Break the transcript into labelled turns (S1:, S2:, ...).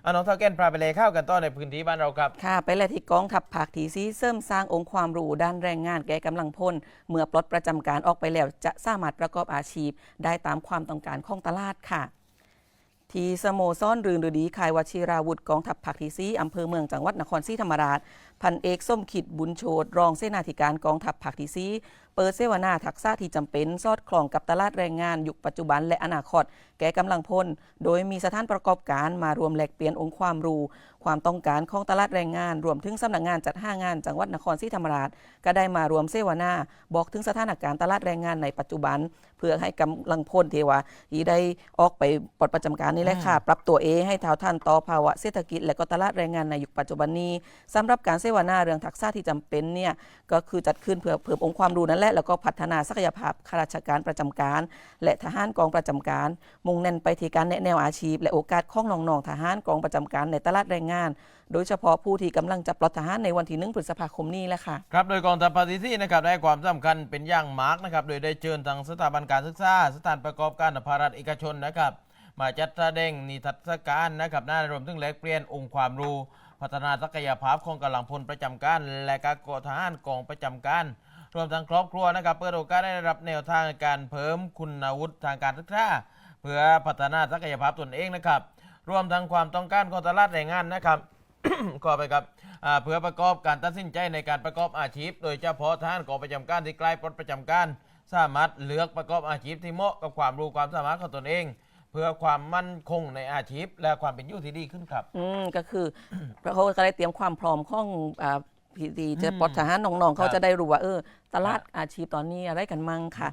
S1: น้องเท่าแก่นพาไปเลยเข้ากันต่อในพื้นที่บ้านเราครับ
S2: ค่ะไปเลยที่กองทัพภาคที่4เสริมสร้างองค์ความรู้ด้านแรงงานแก่กำลังพลเมื่อปลดประจำการออกไปแล้วจะสามารถประกอบอาชีพได้ตามความต้องการของตลาดค่ะที่สโมสรรื่นฤดีขายวชิราวุธกองทัพภาคที่4อำเภอเมืองจังหวัดนครศรีธรรมราชพันเอกส้มขิดบุญโชตรองเสนาธิการกองทัพภาคที่4เปิดเสวนาทักษะที่จำเป็นสอดคล้องกับตลาดแรงงานยุคปัจจุบันและอนาคตแก่กำลังพลโดยมีสถานประกอบการมารวมแลกเปลี่ยนองค์ความรู้ความต้องการของตลาดแรงงานรวมถึงสำนักงานจัดหางานจังหวัดนครศรีธรรมราชก็ได้มารวมเสวนาบอกถึงสถานการณ์ตลาดแรงงานในปัจจุบันเพื่อให้กำลังพลที่ว่าที่ได้ออกไปปลดประจำการนี่แหละค่ะปรับตัวให้เท่าทันต่อภาวะเศรษฐกิจและก็ตลาดแรงงานในยุคปัจจุบันนี้สำหรับการเสวนาเรื่องทักษะที่จำเป็นเนี่ยก็คือจัดขึ้นเพื่อเพิ่มองค์ความรู้นั่นแหละแล้วก็พัฒนาศักยภาพข้าราชการประจำการและทหารกองประจำการมุ่งเน้นไปที่การแนะแนวอาชีพและโอกาสของน้องๆทหารกองประจำการในตลาดแรงงานโดยเฉพาะผู้ที่กำลังจะปลดทหารในวันที่1 พฤษภาคมนี้แหละค่ะ
S1: ครับโดยกองทัพภาคที่4นะครับได้ความสำคัญเป็นอย่างมากนะครับโดยได้เชิญทางสถาบันการศึกษาสถานประกอบการภาครัฐเอกชนนะครับมาจัดแสดงนิทรรศการนะครับน่ารวมถึงแลกเปลี่ยนองค์ความรู้พัฒนาศักยภาพของกำลังพลประจำการและการก่อทหารกองประจำการรวมทั้งครอบครัวนะครับเปิดโอกาสได้รับแนวทางการเพิ่มคุณวุฒิทางการศึกษาเพื่อพัฒนาศักยภาพตนเองนะครับรวมทั้งความต้องการของตลาดแรงงานนะครับ ขอไปครับเพื่อประกอบการตัดสินใจในการประกอบอาชีพโดยเฉพาะทหารกองประจำการที่ใกล้ปลดประจำการสามารถเลือกประกอบอาชีพที่เหมาะกับความรู้ความสามารถของตนเองเพื่อความมั่นคงในอาชีพและความเป็นอยู่ที่ดีขึ้นครับ
S2: ก็คือเขาก็ได้เตรียมความพร้อมของพีดีจะปลดทหารน้องๆเขาจะได้รู้ว่าตลาดอาชีพตอนนี้อะไรกันมั่งค่ะ